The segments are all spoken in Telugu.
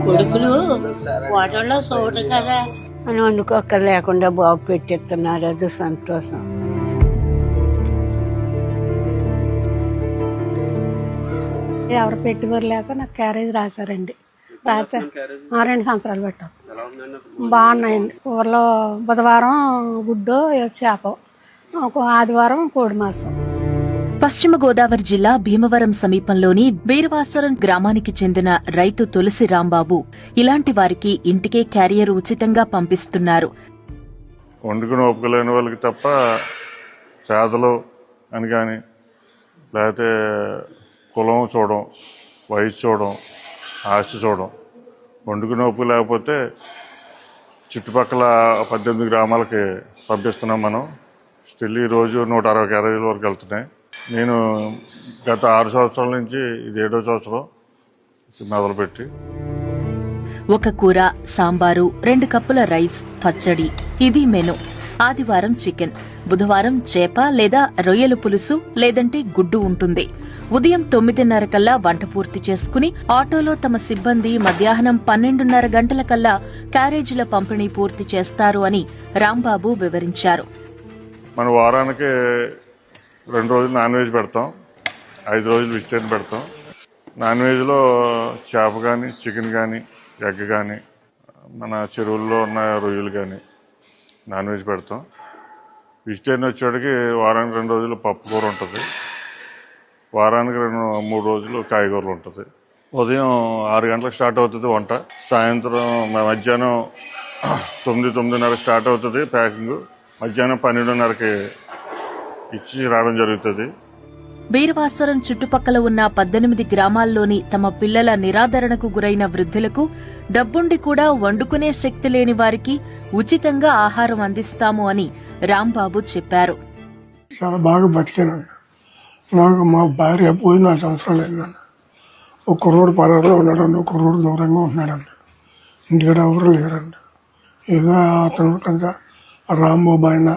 కొడుకులు వాటర్లో చూడరు కదా అని వండుకోక్కర్ లేకుండా బాబు పెట్టిస్తున్నారు. అది సంతోషం. ఎవరు పెట్టుబడి లేక నాకు క్యారేజ్ రాశారండి. రాశారు 2 సంవత్సరాలు పెట్టాం. బాగున్నాయండి. ఊర్లో బుధవారం గుడ్డు చేప, ఆదివారం కోడి మాంసం. పశ్చిమ గోదావరి జిల్లా భీమవరం సమీపంలోని బీరవాసరం గ్రామానికి చెందిన రైతు తులసి రాంబాబు ఇలాంటి వారికి ఇంటికే క్యారియర్ ఉచితంగా పంపిస్తున్నారు. వండుకుని ఒప్పుకోలేని వాళ్ళకి తప్ప పేదలు అని కానీ, లేకపోతే కులం చూడడం, వయసు చూడడం, ఆస్తి చూడడం, వండుకుని ఒప్పు లేకపోతే చుట్టుపక్కల 18 గ్రామాలకి పంపిస్తున్నాం మనం. స్టిల్ ఈరోజు 160 క్యారేజీల వరకు వెళ్తున్నాయి. నేను గత 6 సంవత్సరాల నుంచి ఇది 7వ సంవత్సరం మొదలుపెట్టి. ఒక కూర, సాంబారు, 2 కప్పుల రైస్, పచ్చడి, ఇది మెను. ఆదివారం చికెన్, బుధవారం చేప లేదా రొయ్యల పులుసు లేదంటే గుడ్డు ఉంటుంది. ఉదయం 9:30 కల్లా వంట పూర్తి చేసుకుని ఆటోలో తమ సిబ్బంది మధ్యాహ్నం 12:30 గంటల కల్లా క్యారేజీల పంపిణీ పూర్తి చేస్తారు అని రాంబాబు వివరించారు. మన వారానికి 2 రోజులు నాన్ వెజ్ పెడతాం, 5 రోజులు వెజిటేరియన్ పెడతాం. నాన్ వెజ్లో చేప కానీ, చికెన్ కానీ, ఎగ్ కానీ, మన చెరువుల్లో ఉన్న రొయ్యలు కానీ నాన్ వెజ్ పెడతాం. వెజిటేరియన్ వచ్చేటికి వారానికి 2 రోజులు పప్పు కూర ఉంటుంది, వారానికి 3 రోజులు కాయగూరలు ఉంటుంది. ఉదయం 6 గంటలకు స్టార్ట్ అవుతుంది వంట, సాయంత్రం మధ్యాహ్నం 9:30 స్టార్ట్ అవుతుంది ప్యాకింగ్, మధ్యాహ్నం 12:30కి ఇచ్చి రావడం జరుగుతుంది. బీరవాసరం చుట్టుపక్కల ఉన్న 18 గ్రామాల్లోని తమ పిల్లల నిరాదరణకు గురైన వృద్ధులకు, డబ్బుండి కూడా వండుకునే శక్తి లేని వారికి ఉచితంగా ఆహారం అందిస్తాము అని రాంబాబు చెప్పారు. చాలా బాగా బతికానండి. నాకు మా భార్య పోయి 4 సంవత్సరాలు అయిందండి. ఒక కుర్రోడు పరారులో ఉన్నాడండి, ఒక కుర్రోడు దూరంగా ఉంటున్నాడండి. ఇంటికాడ ఎవరు లేరండి. ఇక అతను కదా రాంబాబు ఆయన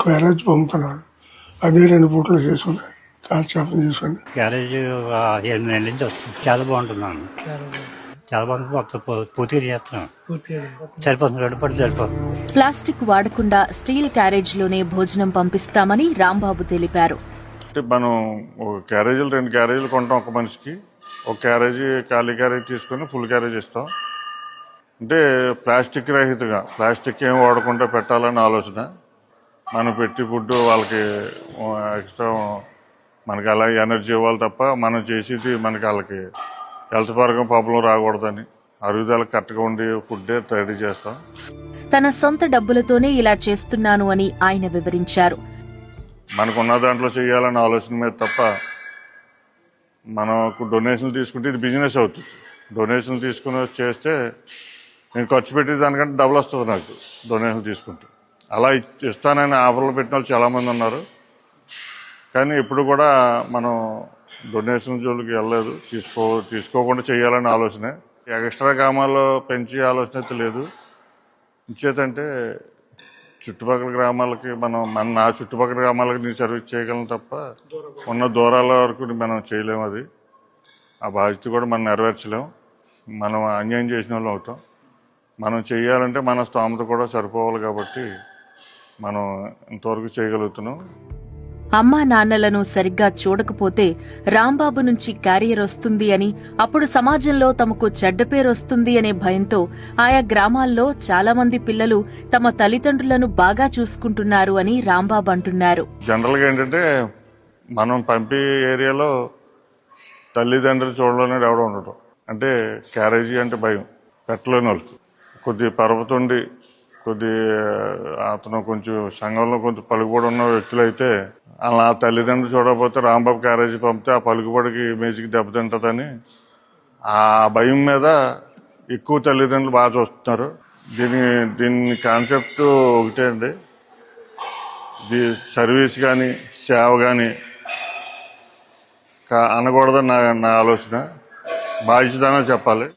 క్యారేజ్ పంపుతున్నాడు. అదే 2 పూటలు చేసుకుని కాల్చేపం చేసుకుని క్యారేజ్ 7 నెలల నుంచి వస్తుంది. చాలా బాగుంటున్నాను, చాలా బాగుంటుంది. మొత్తం పూర్తిగా చేస్తున్నాను, సరిపోతుంది, 2 పూటలు సరిపోతుంది. ప్లాస్టిక్ వాడకుండా స్టీల్ క్యారేజ్లోనే భోజనం పంపిస్తామని రాంబాబు తెలిపారు. మనం ఒక క్యారేజీలు 2 క్యారేజీలు కొంటాం ఒక మనిషికి. ఒక క్యారేజీ ఖాళీ క్యారేజీ తీసుకుని ఫుల్ క్యారేజ్ ఇస్తాం. అంటే ప్లాస్టిక్ రహితంగా, ప్లాస్టిక్ ఏం వాడకుండా పెట్టాలని ఆలోచన. మనం పెట్టి ఫుడ్ వాళ్ళకి ఎక్స్ట్రా మనకి అలా ఎనర్జీ ఇవ్వాలి తప్ప మనం చేసేది మనకి వాళ్ళకి హెల్త్ పరంగా ప్రాబ్లం రాకూడదని అరుగుదలకు కరెక్ట్గా ఉండి ఫుడ్డే రెడీ చేస్తాం. తన సొంత డబ్బులతోనే ఇలా చేస్తున్నాను అని ఆయన వివరించారు. మనకున్న దాంట్లో చేయాలన్న ఆలోచన మీద తప్ప మనకు డొనేషన్లు తీసుకుంటే ఇది బిజినెస్ అవుతుంది. డొనేషన్లు తీసుకుని చేస్తే నేను ఖర్చు పెట్టే దానికంటే డబుల్ వస్తుంది నాకు డొనేషన్లు తీసుకుంటే. అలా ఇస్తానని ఆఫర్లు పెట్టిన వాళ్ళు చాలామంది ఉన్నారు. కానీ ఇప్పుడు కూడా మనం డొనేషన్ జోలికి వెళ్ళలేదు, తీసుకోకుండా చేయాలనే ఆలోచనే. ఎక్స్ట్రా గ్రామాల్లో పెంచే ఆలోచన అయితే లేదు. ఇచ్చేదంటే చుట్టుపక్కల గ్రామాలకి నా చుట్టుపక్కల గ్రామాలకి నేను సర్వీస్ చేయగలను తప్ప ఉన్న దూరాల వరకు మనం చేయలేము. అది ఆ బాధ్యత కూడా మనం నెరవేర్చలేము. మనం అన్యాయం చేసిన వాళ్ళు అవుతాం. మనం చేయాలంటే మన స్తోమత కూడా సరిపోవాలి కాబట్టి మనం ఇంతవరకు చేయగలుగుతున్నాం. అమ్మా నాన్నలను సరిగ్గా చూడకపోతే రాంబాబు నుంచి క్యారియర్ వస్తుంది అని, అప్పుడు సమాజంలో తమకు చెడ్డ పేరొస్తుంది అనే భయంతో ఆయా గ్రామాల్లో చాలా మంది పిల్లలు తమ తల్లిదండ్రులను బాగా చూసుకుంటున్నారు అని రాంబాబు అంటున్నారు. జనరల్గా ఏంటంటే మనం పంపే ఏరియాలో తల్లిదండ్రులు చూడలేని ఎవడో ఉండటం. అంటే క్యారేజీ అంటే భయం పెట్టలేని వాళ్ళకి. కొద్ది పరపతుండి అతను కొంచెం సంఘంలో కొంచెం పలుకుబడి ఉన్న వ్యక్తులు అయితే అలా తల్లిదండ్రులు చూడకపోతే రాంబాబు క్యారేజీ పంపితే ఆ పలుకుబడికి ఇమేజ్కి దెబ్బతింటుందని ఆ భయం మీద ఎక్కువ తల్లిదండ్రులు బాగా చూస్తున్నారు. దీని కాన్సెప్ట్ ఒకటే అండి, సర్వీస్ కానీ సేవ కానీ అనకూడదని నా ఆలోచన. బాధ్యతనే చెప్పాలి.